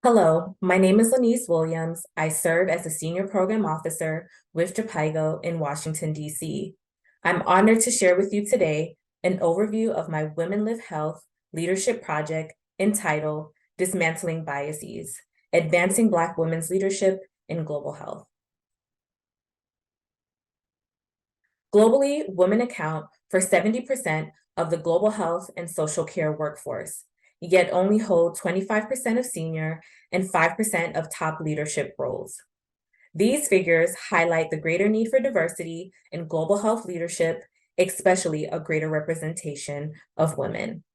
Hello, my name is Lanice Williams. I serve as a Senior Program Officer with JPIGO in Washington, D.C. I'm honored to share with you today an overview of my WomenLift Health leadership project entitled Dismantling Biases, Advancing Black Women's Leadership in Global Health. Globally, women account for 70% of the global health and social care workforce, yet only hold 25% of senior and 5% of top leadership roles. These figures highlight the greater need for diversity in global health leadership, especially a greater representation of women.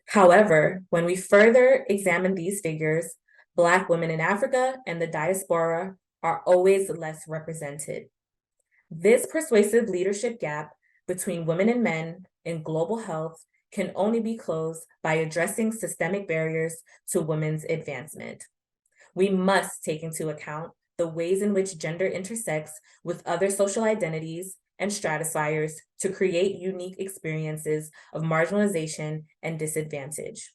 However, when we further examine these figures, Black women in Africa and the diaspora are always less represented. This persuasive leadership gap between women and men in global health can only be closed by addressing systemic barriers to women's advancement. We must take into account the ways in which gender intersects with other social identities and stratifiers to create unique experiences of marginalization and disadvantage.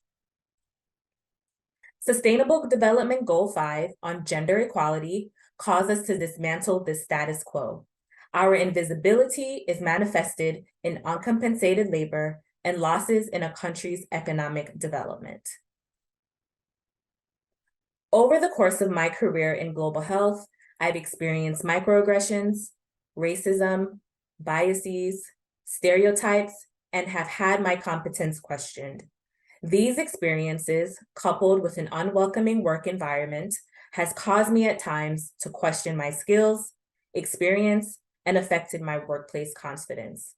Sustainable Development Goal 5 on gender equality calls us to dismantle the status quo. Our invisibility is manifested in uncompensated labor and losses in a country's economic development. Over the course of my career in global health, I've experienced microaggressions, racism, biases, stereotypes, and have had my competence questioned. These experiences, coupled with an unwelcoming work environment, has caused me at times to question my skills, experience, and affected my workplace confidence.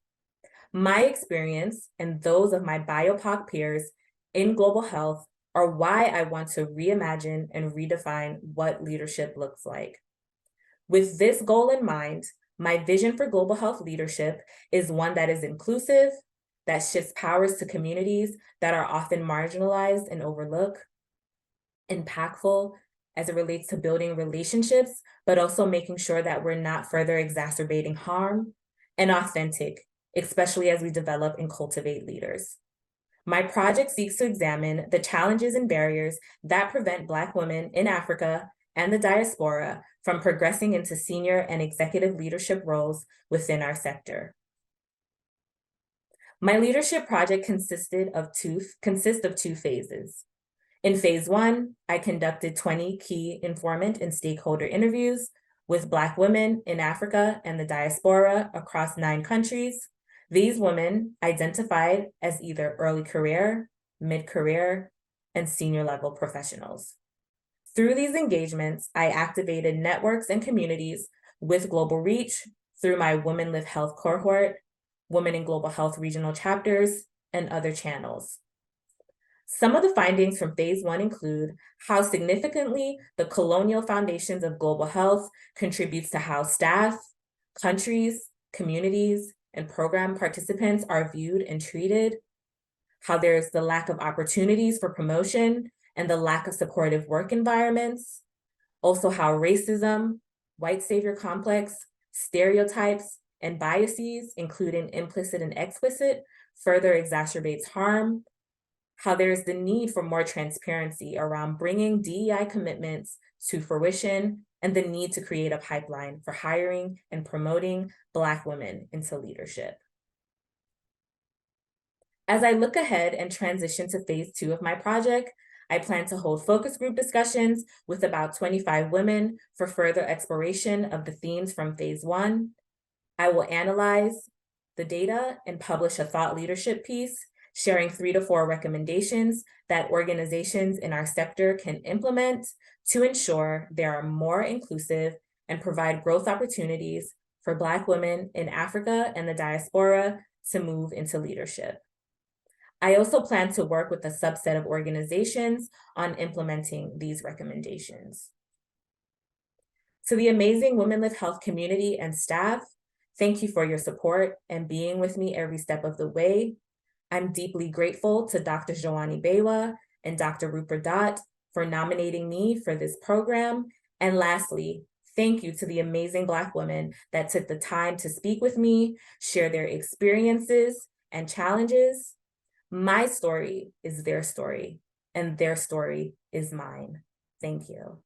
My experience and those of my BIPOC peers in global health are why I want to reimagine and redefine what leadership looks like. With this goal in mind, my vision for global health leadership is one that is inclusive, that shifts powers to communities that are often marginalized and overlooked, impactful as it relates to building relationships, but also making sure that we're not further exacerbating harm, and authentic, especially as we develop and cultivate leaders. My project seeks to examine the challenges and barriers that prevent Black women in Africa and the diaspora from progressing into senior and executive leadership roles within our sector. My leadership project consists of two phases. In phase 1, I conducted 20 key informant and stakeholder interviews with Black women in Africa and the diaspora across 9 countries. These women identified as either early career, mid-career, and senior level professionals. Through these engagements, I activated networks and communities with global reach through my WomenLift Health Cohort, Women in Global Health regional chapters, and other channels. Some of the findings from phase 1 include how significantly the colonial foundations of global health contributes to how staff, countries, communities, and program participants are viewed and treated, how there's the lack of opportunities for promotion and the lack of supportive work environments, also how racism, white savior complex, stereotypes, and biases, including implicit and explicit, further exacerbates harm, how there's the need for more transparency around bringing DEI commitments to fruition, and the need to create a pipeline for hiring and promoting Black women into leadership. As I look ahead and transition to phase 2 of my project, I plan to hold focus group discussions with about 25 women for further exploration of the themes from phase 1. I will analyze the data and publish a thought leadership piece, sharing 3 to 4 recommendations that organizations in our sector can implement to ensure they are more inclusive and provide growth opportunities for Black women in Africa and the diaspora to move into leadership. I also plan to work with a subset of organizations on implementing these recommendations. To the amazing WomenLift Health community and staff, thank you for your support and being with me every step of the way. I'm deeply grateful to Dr. Joanie Bewa and Dr. Rupert Dott for nominating me for this program. And lastly, thank you to the amazing Black women that took the time to speak with me, share their experiences and challenges. My story is their story, and their story is mine. Thank you.